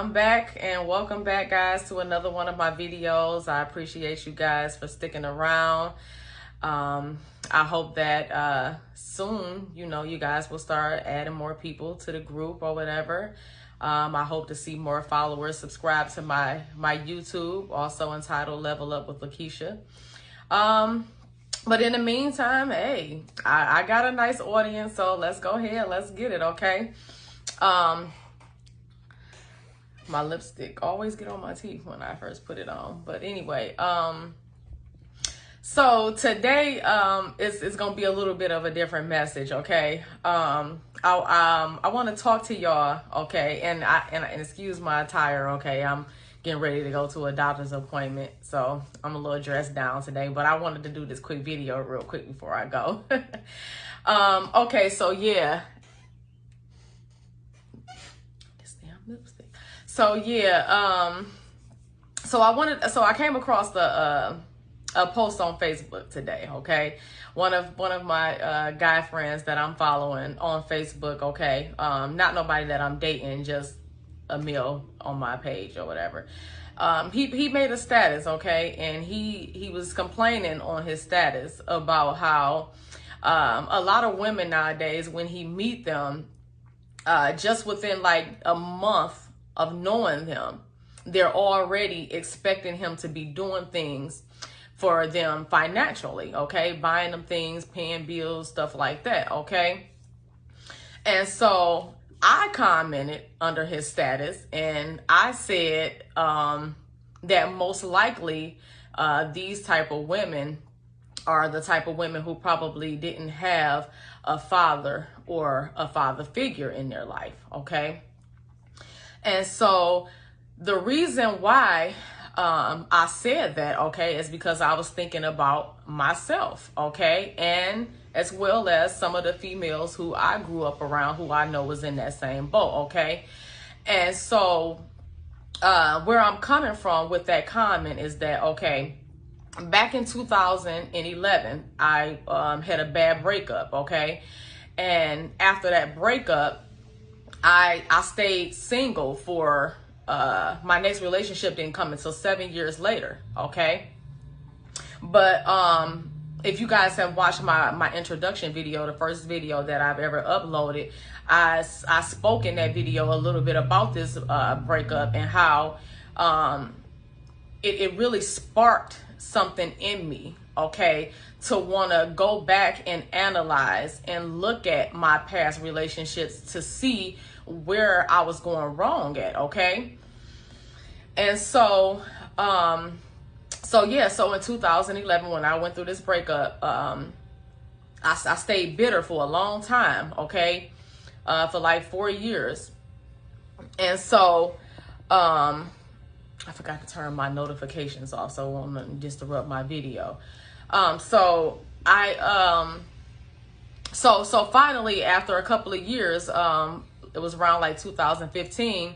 I'm back and welcome back, guys, to another one of my videos. I appreciate you guys for sticking around. I hope that soon, you guys will start adding more people to the group or whatever. I hope to see more followers subscribe to my YouTube, also entitled Level Up with Lakeisha. But in the meantime, hey, I got a nice audience, so let's go ahead, let's get it, okay? My lipstick always get on my teeth when I first put it on. But anyway, so today it's gonna be a little bit of a different message, okay? I want to talk to y'all, okay? And excuse my attire, okay? I'm getting ready to go to a doctor's appointment, so I'm a little dressed down today. But I wanted to do this quick video real quick before I go. Okay, so yeah. This damn lipstick. So yeah, so I came across a post on Facebook today, okay? One of my guy friends that I'm following on Facebook, okay? Not nobody that I'm dating, just a male on my page or whatever. He made a status, okay? And he was complaining on his status about how a lot of women nowadays, when he meet them, just within like a month of knowing him, they're already expecting him to be doing things for them financially, okay? Buying them things, paying bills, stuff like that, okay? And so I commented under his status and I said that most likely these type of women are the type of women who probably didn't have a father or a father figure in their life, okay? And so the reason why I said that, okay, is because I was thinking about myself, okay? And as well as some of the females who I grew up around who I know was in that same boat, okay? And so where I'm coming from with that comment is that, okay, back in 2011, I had a bad breakup, okay? And after that breakup, I stayed single for my next relationship didn't come until 7 years later, okay? But if you guys have watched my introduction video, the first video that I've ever uploaded, I spoke in that video a little bit about this breakup and how it really sparked something in me, okay, to want to go back and analyze and look at my past relationships to see where I was going wrong at, okay? And so so in 2011, when I went through this breakup, I stayed bitter for a long time, okay, for like 4 years. And so I forgot to turn my notifications off, so I won't disrupt my video. So finally, after a couple of years, it was around like 2015,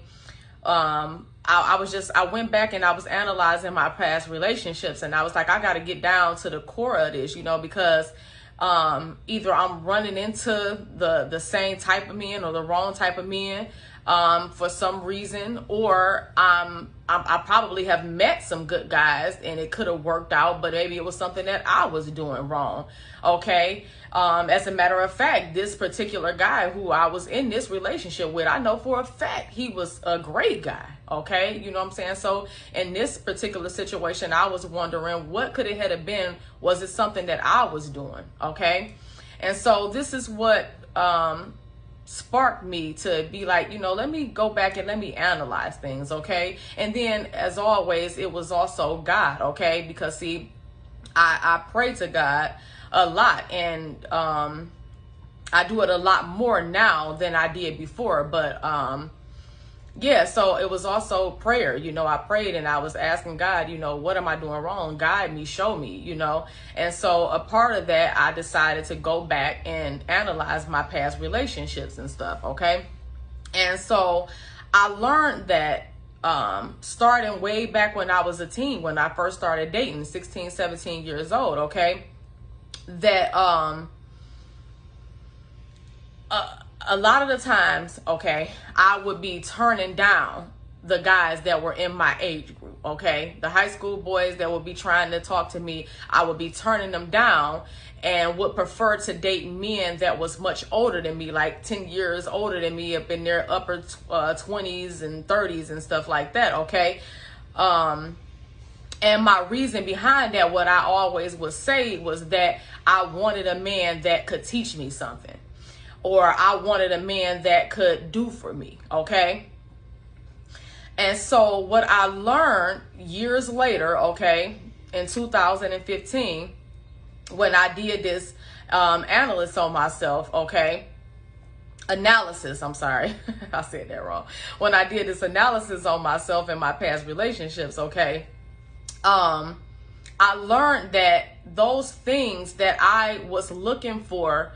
I went back and I was analyzing my past relationships, and I was like, I got to get down to the core of this, because either I'm running into the same type of men or the wrong type of men for some reason, or I probably have met some good guys and it could have worked out, but maybe it was something that I was doing wrong, okay? As a matter of fact, this particular guy who I was in this relationship with, I know for a fact he was a great guy, okay? You know what I'm saying? So in this particular situation, I was wondering what could it have been. Was it something that I was doing, okay? And so this is what sparked me to be like, let me go back and let me analyze things, okay? And then, as always, it was also God, okay? Because see, I pray to God a lot, and I do it a lot more now than I did before. But yeah, so it was also prayer. I prayed and I was asking God, what am I doing wrong? Guide me, show me, And so a part of that, I decided to go back and analyze my past relationships and stuff, okay? And so I learned that starting way back when I was a teen, when I first started dating, 16, 17 years old, okay? That a lot of the times, okay, I would be turning down the guys that were in my age group, okay? The high school boys that would be trying to talk to me, I would be turning them down and would prefer to date men that was much older than me, like 10 years older than me, up in their upper 20s and 30s and stuff like that, okay? And my reason behind that, what I always would say, was that I wanted a man that could teach me something, or I wanted a man that could do for me, okay? And so what I learned years later, okay, in 2015, when I did this analysis on myself, okay, analysis, I'm sorry, I said that wrong. When I did this analysis on myself and my past relationships, okay, I learned that those things that I was looking for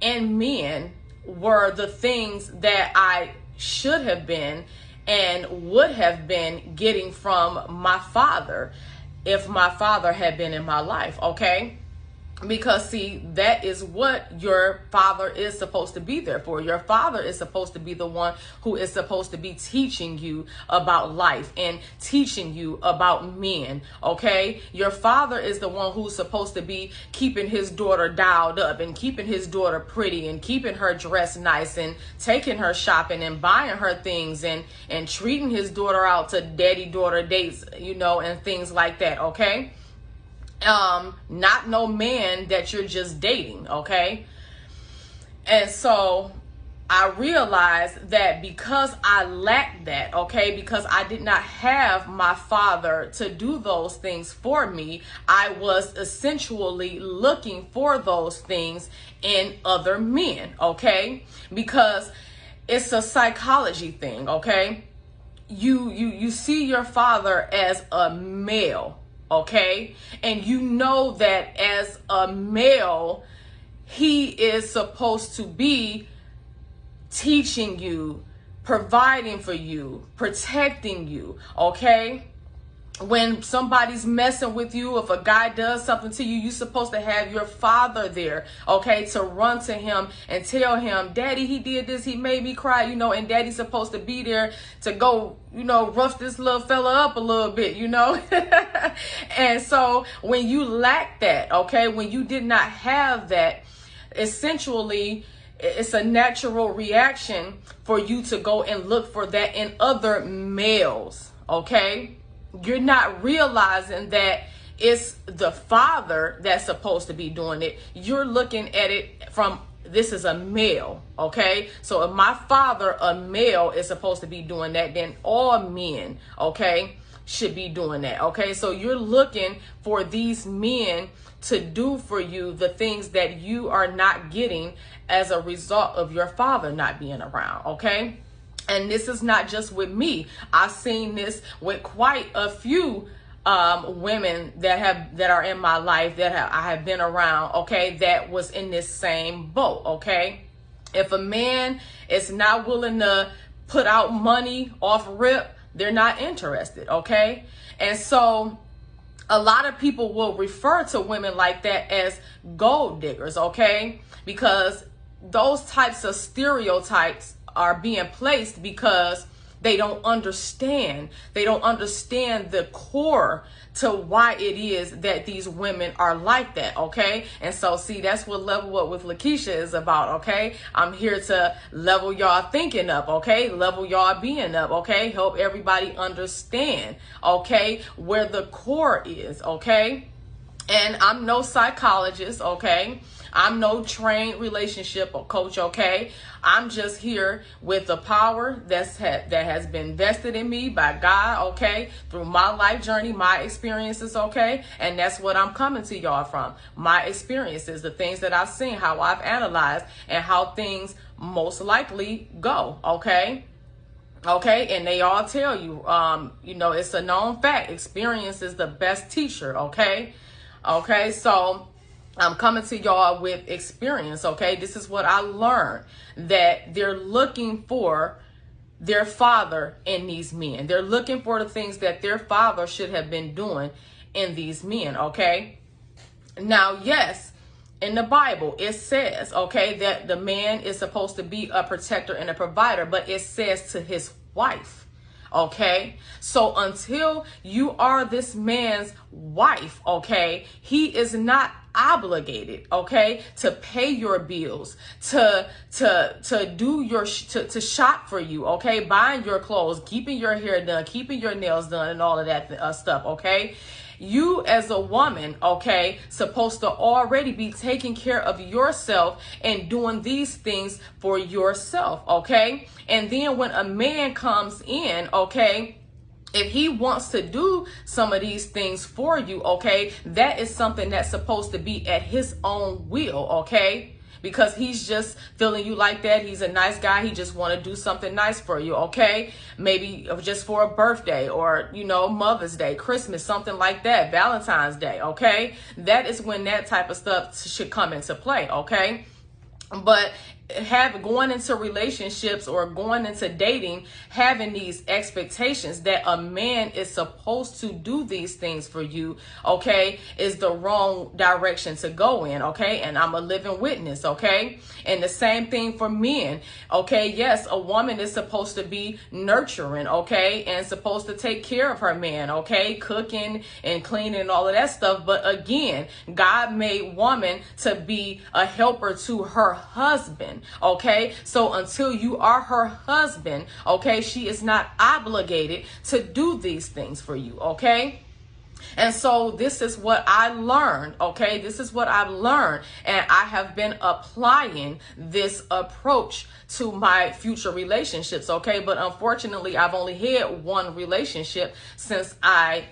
in men were the things that I should have been and would have been getting from my father if my father had been in my life, okay? Because see, that is what your father is supposed to be there for. Your father is supposed to be the one who is supposed to be teaching you about life and teaching you about men, okay? Your father is the one who's supposed to be keeping his daughter dialed up and keeping his daughter pretty and keeping her dressed nice and taking her shopping and buying her things and treating his daughter out to daddy-daughter dates, you know, and things like that, okay? Not no man that you're just dating, okay? And so I realized that because I lacked that, okay, because I did not have my father to do those things for me, I was essentially looking for those things in other men, okay? Because it's a psychology thing, okay? You see your father as a male, okay? And you know that as a male, he is supposed to be teaching you, providing for you, protecting you, okay? When somebody's messing with you, if a guy does something to you, you're supposed to have your father there, okay, to run to him and tell him, Daddy, he did this, he made me cry, you know, and Daddy's supposed to be there to go, you know, rough this little fella up a little bit, you know. And so when you lack that, okay, when you did not have that, essentially it's a natural reaction for you to go and look for that in other males, okay? You're not realizing that it's the father that's supposed to be doing it. You're looking at it from, this is a male, okay? So if my father, a male, is supposed to be doing that, then all men, okay, should be doing that, okay? So you're looking for these men to do for you the things that you are not getting as a result of your father not being around, okay? And this is not just with me. I've seen this with quite a few women that are in my life that I have been around, okay, that was in this same boat, okay? If a man is not willing to put out money off rip, they're not interested, okay? And so a lot of people will refer to women like that as gold diggers, okay? Because those types of stereotypes are being placed because they don't understand. They don't understand the core to why it is that these women are like that, okay? And so, see, that's what Level Up with Lakeisha is about, okay? I'm here to level y'all thinking up, okay? Level y'all being up, okay? Help everybody understand, okay, where the core is, okay? And I'm no psychologist, okay? I'm no trained relationship coach, okay? I'm just here with the power that has been vested in me by God, okay? Through my life journey, my experiences, okay? And that's what I'm coming to y'all from. My experiences, the things that I've seen, how I've analyzed, and how things most likely go, okay? Okay, and they all tell you, you know, it's a known fact. Experience is the best teacher, okay? Okay, so I'm coming to y'all with experience, okay? This is what I learned, that they're looking for their father in these men. They're looking for the things that their father should have been doing in these men, okay? Now, yes, in the Bible, it says, okay, that the man is supposed to be a protector and a provider, but it says to his wife, Okay. So until you are this man's wife, okay, he is not obligated, okay, to pay your bills, to do your to shop for you, okay, buying your clothes, keeping your hair done, keeping your nails done, and all of that stuff. Okay. You as a woman, okay, supposed to already be taking care of yourself and doing these things for yourself, okay? And then when a man comes in, okay, if he wants to do some of these things for you, okay, that is something that's supposed to be at his own will, okay? Because he's just feeling you like that. He's a nice guy. He just want to do something nice for you, okay? Maybe just for a birthday or, you know, Mother's Day, Christmas, something like that, Valentine's Day, okay? That is when that type of stuff should come into play, okay? But going into relationships or going into dating, having these expectations that a man is supposed to do these things for you, okay, is the wrong direction to go in, okay? And I'm a living witness, okay? And the same thing for men, okay? Yes, a woman is supposed to be nurturing, okay? And supposed to take care of her man, okay? Cooking and cleaning and all of that stuff. But again, God made woman to be a helper to her husband. Okay, so until you are her husband, okay, she is not obligated to do these things for you, okay? And so this is what I learned, okay? This is what I've learned, and I have been applying this approach to my future relationships, okay? But unfortunately, I've only had one relationship since I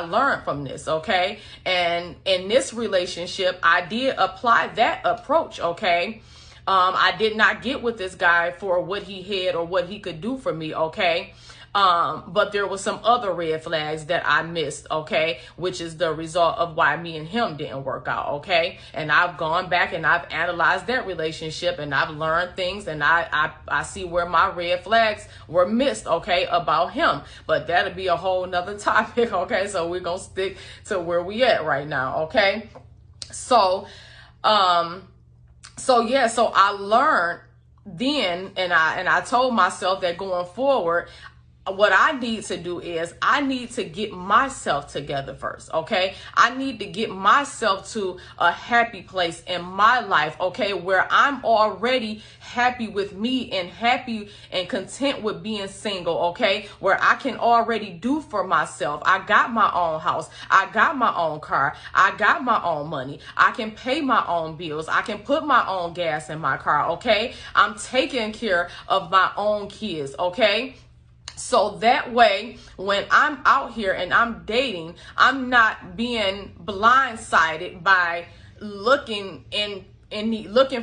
learned from this, okay? And in this relationship, I did apply that approach, okay? I did not get with this guy for what he had or what he could do for me, okay? But there was some other red flags that I missed, okay? Which is the result of why me and him didn't work out, okay? And I've gone back and I've analyzed that relationship and I've learned things and I see where my red flags were missed, okay, about him. But that'll be a whole nother topic, okay? So we're gonna stick to where we at right now, okay? So I learned then, and I told myself that going forward, what I need to do is I need to get myself together first, okay? I need to get myself to a happy place in my life, okay, where I'm already happy with me and happy and content with being single, okay, where I can already do for myself. I got my own house. I got my own car. I got my own money. I can pay my own bills. I can put my own gas in my car, okay? I'm taking care of my own kids, okay? So that way, when I'm out here and I'm dating, I'm not being blindsided by looking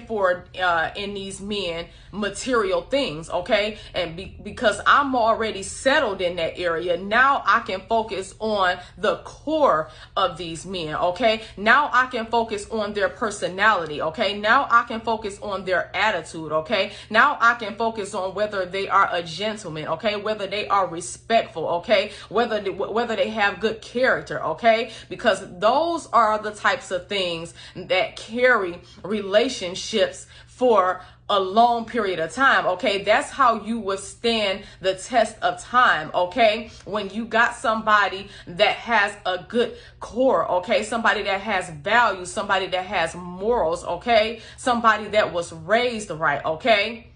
for in these men material things, okay? And because I'm already settled in that area, now I can focus on the core of these men, okay? Now I can focus on their personality, okay? Now I can focus on their attitude, okay? Now I can focus on whether they are a gentleman, okay? Whether they are respectful, okay? Whether they have good character, okay? Because those are the types of things that carry relationships for a long period of time, okay? That's how you withstand the test of time, okay? When you got somebody that has a good core, okay? Somebody that has values, somebody that has morals, okay? Somebody that was raised right, okay?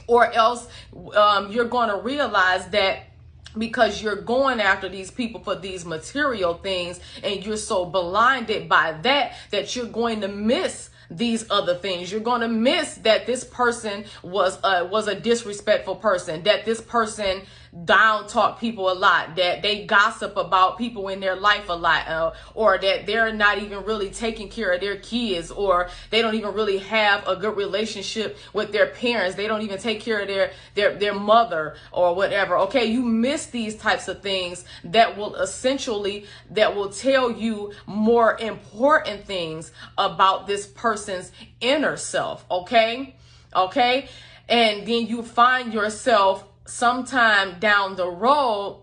Or else you're going to realize that because you're going after these people for these material things and you're so blinded by that you're going to miss these other things. You're going to miss that this person was a disrespectful person, that this person down talk people a lot, that they gossip about people in their life a lot, or that they're not even really taking care of their kids, or they don't even really have a good relationship with their parents. They don't even take care of their mother or whatever. Okay, you miss these types of things that will tell you more important things about this person's inner self. Okay, and then you find yourself sometime down the road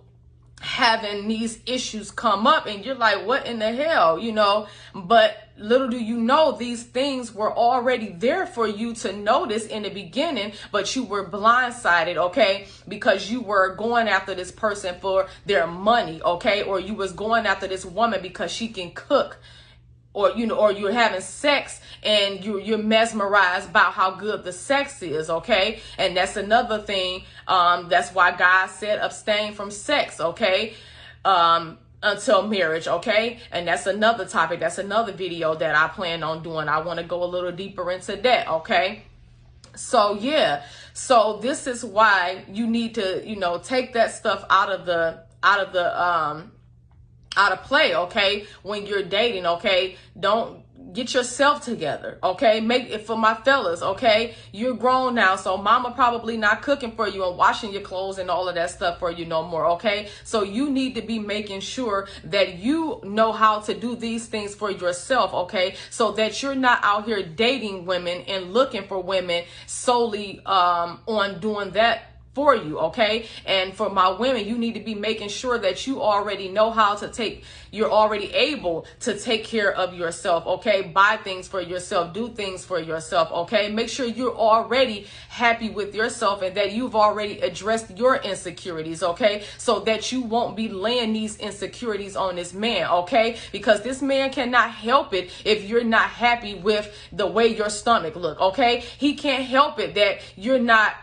having these issues come up, and you're like, what in the hell, you know? But little do you know, these things were already there for you to notice in the beginning, but you were blindsided, okay? Because you were going after this person for their money, okay? Or you was going after this woman because she can cook, or, you know, or you're having sex and you're mesmerized about how good the sex is, okay? And that's another thing. That's why God said abstain from sex, okay? Until marriage, okay? And that's another topic. That's another video that I plan on doing. I want to go a little deeper into that, okay? So yeah, so this is why you need to, you know, take that stuff out of play, okay? When you're dating, okay? Don't get yourself together, okay? Make it for my fellas, okay? You're grown now, so mama probably not cooking for you and washing your clothes and all of that stuff for you no more, okay? So you need to be making sure that you know how to do these things for yourself, okay? So that you're not out here dating women and looking for women solely on doing that for you, okay? And for my women, you need to be making sure that you already know how to you're already able to take care of yourself, okay? Buy things for yourself, do things for yourself, okay? Make sure you're already happy with yourself and that you've already addressed your insecurities, okay? So that you won't be laying these insecurities on this man, okay? Because this man cannot help it if you're not happy with the way your stomach look, okay? He can't help it that you're not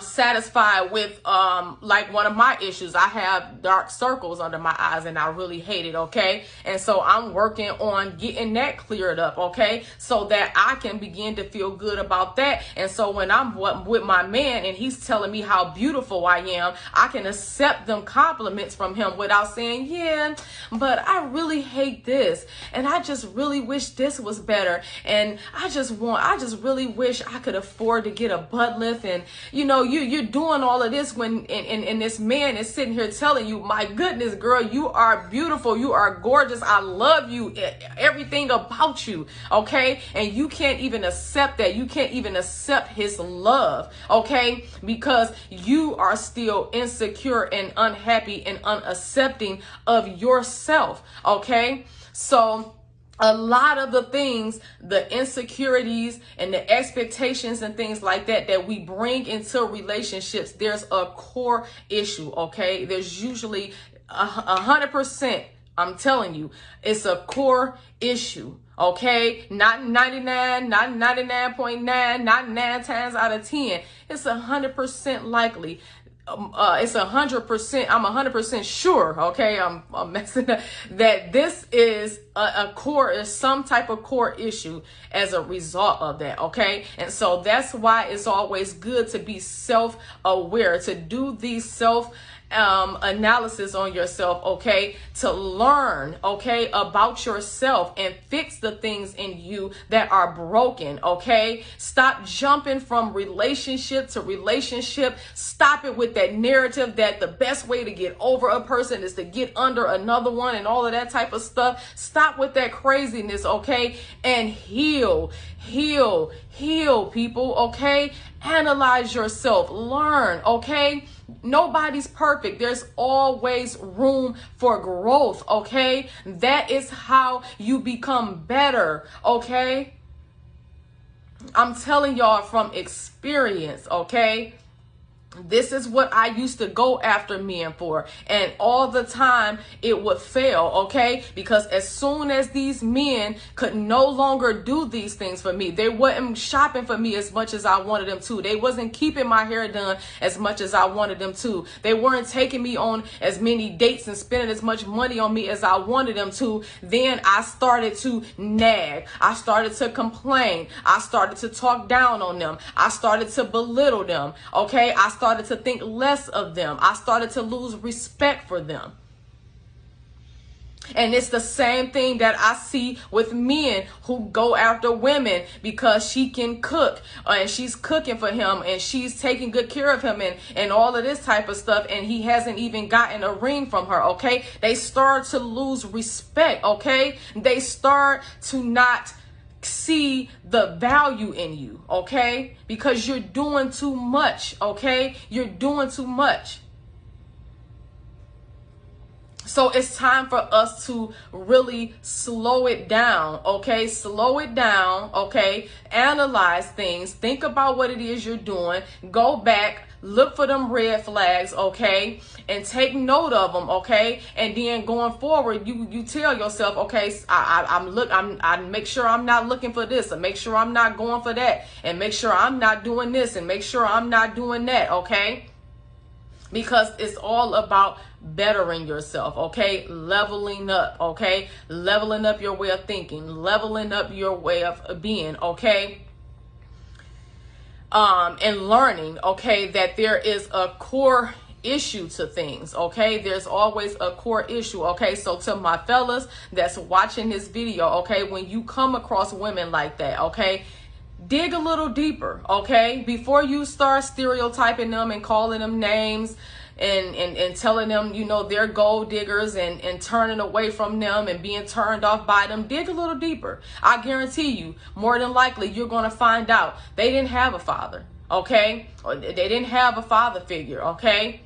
satisfied with like one of my issues. I have dark circles under my eyes and I really hate it, okay? And so I'm working on getting that cleared up, okay? So that I can begin to feel good about that. And so when I'm with my man and he's telling me how beautiful I am, I can accept them compliments from him without saying, yeah, but I really hate this, and I just really wish this was better, and I just really wish I could afford to get a butt lift. And you know, you're doing all of this when and this man is sitting here telling you, my goodness, girl, you are beautiful, you are gorgeous, I love you, everything about you, okay? And you can't even accept that. You can't even accept his love, okay? Because you are still insecure and unhappy and unaccepting of yourself, okay? So a lot of the things, the insecurities and the expectations and things like that we bring into relationships, there's a core issue, okay? There's usually 100%, I'm telling you, it's a core issue, okay? Not 99, not 99.9, not 9 times out of 10. It's 100% likely. It's 100%. I'm 100% sure. Okay, I'm messing up. That this is is some type of core issue as a result of that. Okay, and so that's why it's always good to be self-aware, to do these analysis on yourself, okay, to learn, okay, about yourself and fix the things in you that are broken, okay? Stop jumping from relationship to relationship. Stop it with that narrative that the best way to get over a person is to get under another one and all of that type of stuff. Stop with that craziness, okay? And heal, people, okay? Analyze yourself, learn, okay? Nobody's perfect. There's always room for growth, okay? That is how you become better, okay? I'm telling y'all from experience, okay? This is what I used to go after men for, and all the time it would fail, okay? Because as soon as these men could no longer do these things for me, they wasn't shopping for me as much as I wanted them to. They wasn't keeping my hair done as much as I wanted them to. They weren't taking me on as many dates and spending as much money on me as I wanted them to. Then I started to nag. I started to complain. I started to talk down on them. I started to belittle them, okay? I started to think less of them. I started to lose respect for them. And it's the same thing that I see with men who go after women because she can cook and she's cooking for him and she's taking good care of him and all of this type of stuff, and he hasn't even gotten a ring from her, okay? They start to lose respect, okay? They start to not see the value in you, okay? Because you're doing too much, okay? You're doing too much. So it's time for us to really slow it down, okay? Slow it down, okay? Analyze things. Think about what it is you're doing. Go back, look for them red flags, okay? And take note of them, okay? And then going forward, you tell yourself, okay, I make sure I'm not looking for this, and make sure I'm not going for that, and make sure I'm not doing this, and make sure I'm not doing that, okay? Because it's all about bettering yourself, okay? Leveling up, okay? Leveling up your way of thinking, leveling up your way of being, okay? And learning, okay, that there is a core issue to things, okay? There's always a core issue, okay? So to my fellas that's watching this video, okay, when you come across women like that, okay, dig a little deeper, okay? Before you start stereotyping them and calling them names and telling them, you know, they're gold diggers and turning away from them and being turned off by them, dig a little deeper. I guarantee you, more than likely, you're going to find out they didn't have a father, okay? Or they didn't have a father figure, okay?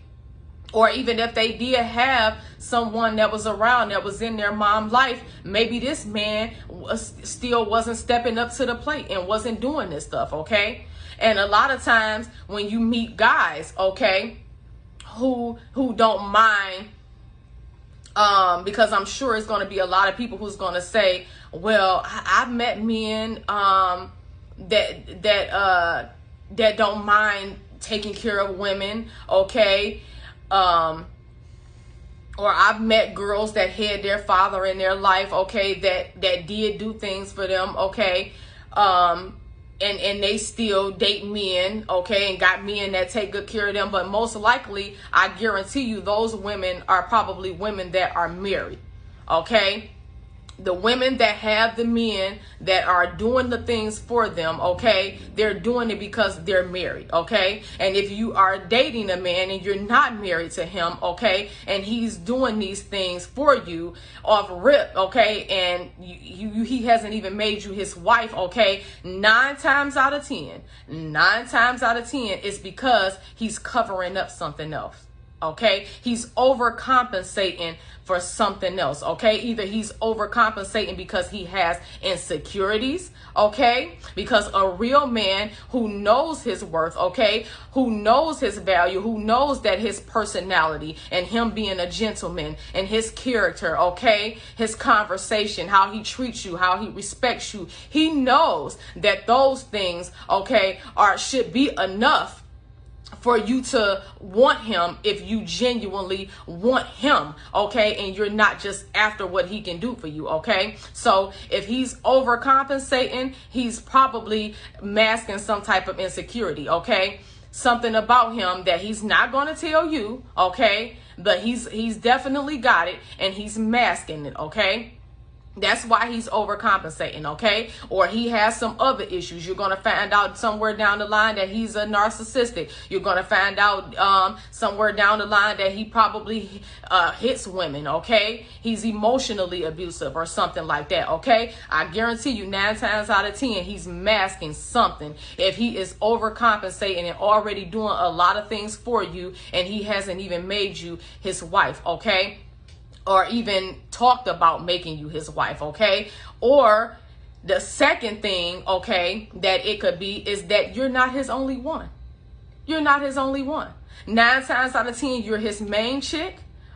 Or even if they did have someone that was around, that was in their mom's life, maybe this man still wasn't stepping up to the plate and wasn't doing this stuff, okay? And a lot of times when you meet guys, okay, who don't mind, because I'm sure it's going to be a lot of people who's going to say, well, I've met men that don't mind taking care of women, okay? Or I've met girls that had their father in their life, okay, that did do things for them, okay, and they still date men, okay, and got men that take good care of them. But most likely, I guarantee you, those women are probably women that are married, okay? The women that have the men that are doing the things for them, okay, they're doing it because they're married, okay? And if you are dating a man and you're not married to him, okay, and he's doing these things for you off rip, okay, and he hasn't even made you his wife, okay, 9 times out of 10, it's because he's covering up something else. Okay, he's overcompensating for something else. Okay, either he's overcompensating because he has insecurities, okay, because a real man who knows his worth, okay, who knows his value, who knows that his personality and him being a gentleman and his character, okay, his conversation, how he treats you, how he respects you, he knows that those things, okay, should be enough for you to want him if you genuinely want him, okay, and you're not just after what he can do for you, okay? So if he's overcompensating, he's probably masking some type of insecurity, okay? Something about him that he's not going to tell you, okay? But he's definitely got it, and he's masking it, okay? That's why he's overcompensating, okay? Or he has some other issues. You're going to find out somewhere down the line that he's a narcissistic. You're going to find out somewhere down the line that he probably hits women, okay? He's emotionally abusive or something like that, okay? I guarantee you 9 times out of 10, he's masking something. If he is overcompensating and already doing a lot of things for you and he hasn't even made you his wife, okay? Or even talked about making you his wife, okay? Or the second thing, okay, that it could be is that you're not his only one. You're not his only one. 9 times out of 10, you're his main chick,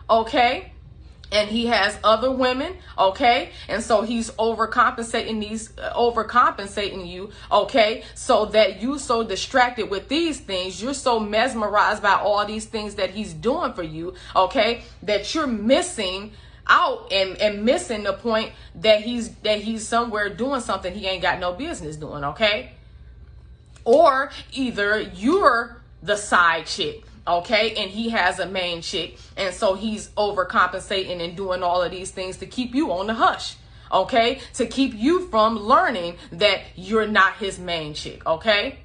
okay? And he has other women, okay? And so he's overcompensating you, okay? So that you so distracted with these things, you're so mesmerized by all these things that he's doing for you, okay? That you're missing out and missing the point that he's somewhere doing something he ain't got no business doing, okay? Or either you're the side chick, okay, and he has a main chick, and so he's overcompensating and doing all of these things to keep you on the hush, okay, to keep you from learning that you're not his main chick, okay?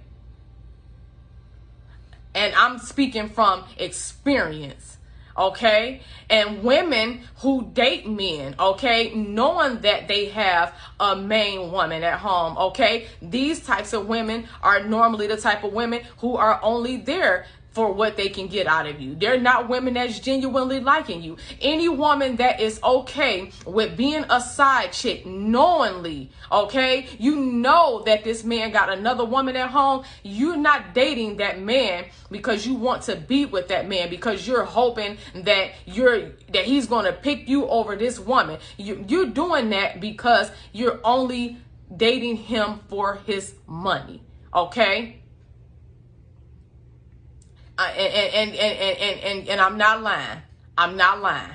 And I'm speaking from experience, okay? And women who date men, okay, knowing that they have a main woman at home, okay, these types of women are normally the type of women who are only there for what they can get out of you. They're not women that's genuinely liking you. Any woman that is okay with being a side chick knowingly, okay, you know that this man got another woman at home. You're not dating that man because you want to be with that man, because you're hoping that he's going to pick you over this woman. You're doing that because you're only dating him for his money, okay? And I'm not lying. I'm not lying.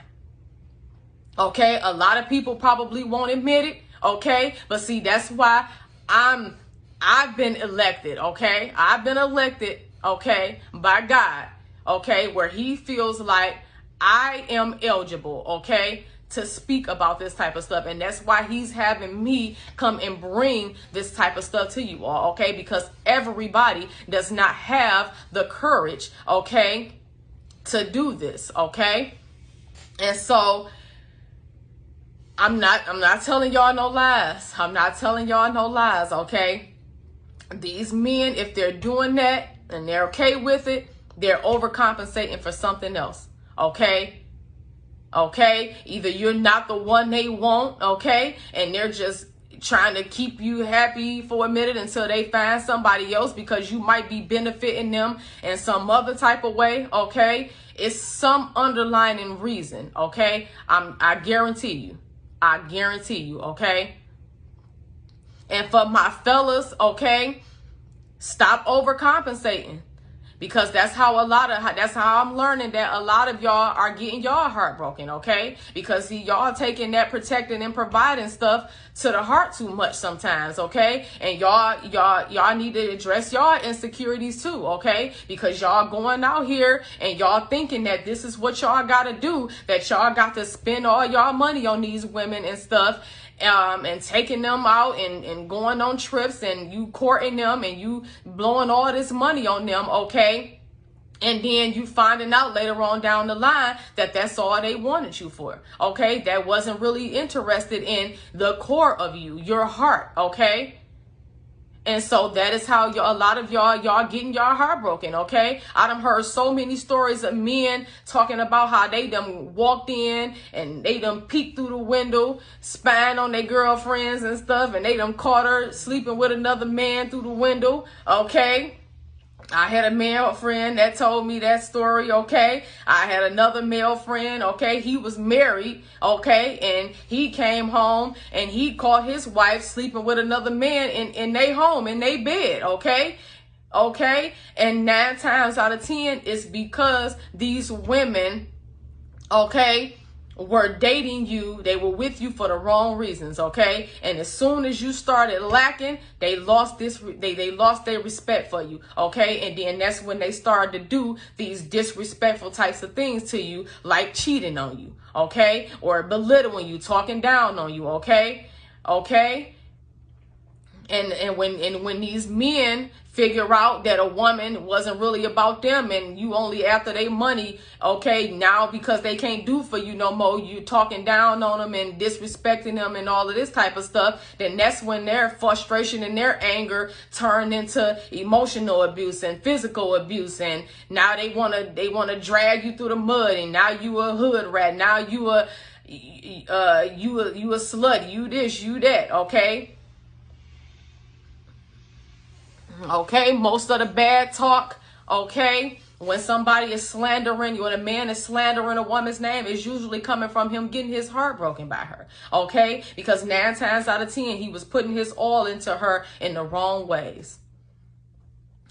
Okay, a lot of people probably won't admit it. Okay, but see, that's why I've been elected. Okay, I've been elected. Okay, by God. Okay, where He feels like I am eligible. Okay, to speak about this type of stuff. And that's why He's having me come and bring this type of stuff to you all, okay? Because everybody does not have the courage, okay, to do this, okay? And so I'm not telling y'all no lies. I'm not telling y'all no lies, okay? These men, if they're doing that and they're okay with it, they're overcompensating for something else, okay? Okay, either you're not the one they want, okay, and they're just trying to keep you happy for a minute until they find somebody else because you might be benefiting them in some other type of way, okay? It's some underlying reason, okay? I guarantee you. I guarantee you, okay? And for my fellas, okay, stop overcompensating. Because that's how I'm learning that a lot of y'all are getting y'all heartbroken, okay? Because see, y'all taking that protecting and providing stuff to the heart too much sometimes, okay? And y'all need to address y'all insecurities too, okay? Because y'all going out here and y'all thinking that this is what y'all gotta do, that y'all got to spend all y'all money on these women and stuff. And taking them out and going on trips and you courting them and you blowing all this money on them, okay? And then you finding out later on down the line that that's all they wanted you for, okay? That wasn't really interested in the core of you, your heart, okay? And so that is how a lot of y'all getting y'all heartbroken, okay? I done heard so many stories of men talking about how they done walked in and they done peeked through the window, spying on their girlfriends and stuff, and they done caught her sleeping with another man through the window, okay? I had a male friend that told me that story, okay? I had another male friend, okay? He was married, okay? And he came home and he caught his wife sleeping with another man in their home, in their bed, okay? Okay? And 9 times out of 10, it's because these women, okay, were dating you. They were with you for the wrong reasons, okay? And as soon as you started lacking, they lost their respect for you, okay? And then that's when they started to do these disrespectful types of things to you, like cheating on you, okay? Or belittling you, talking down on you, okay? Okay? And when these men figure out that a woman wasn't really about them and you only after their money, okay, now because they can't do for you no more, you talking down on them and disrespecting them and all of this type of stuff, then that's when their frustration and their anger turn into emotional abuse and physical abuse, and now they want to drag you through the mud, and now you a hood rat, now you a slut, you this, you that, okay? Okay, most of the bad talk, okay, when somebody is slandering you, when a man is slandering a woman's name, is usually coming from him getting his heart broken by her, okay? Because 9 times out of 10, he was putting his all into her in the wrong ways.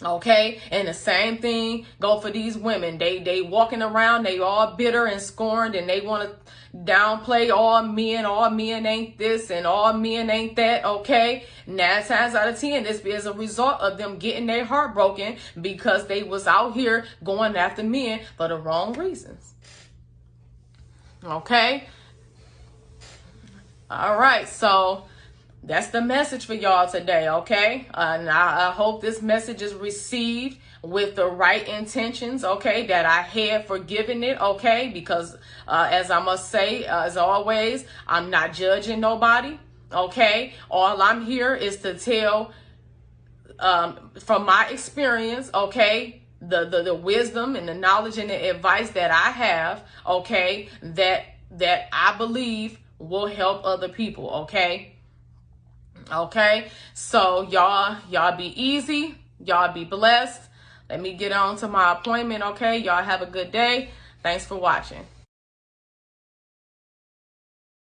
Okay, and the same thing go for these women. They walking around, they all bitter and scorned, and they want to downplay all men ain't this and all men ain't that, okay? 9 times out of 10, this is a result of them getting their heart broken because they was out here going after men for the wrong reasons. Okay? All right, so that's the message for y'all today, okay? And I hope this message is received with the right intentions, okay, that I had for giving it, okay? Because as I must say, as always, I'm not judging nobody, okay? All I'm here is to tell from my experience, okay, the wisdom and the knowledge and the advice that I have, okay, that I believe will help other people, okay? Okay, so y'all be easy, y'all be blessed. Let me get on to my appointment, okay? Y'all have a good day. Thanks for watching.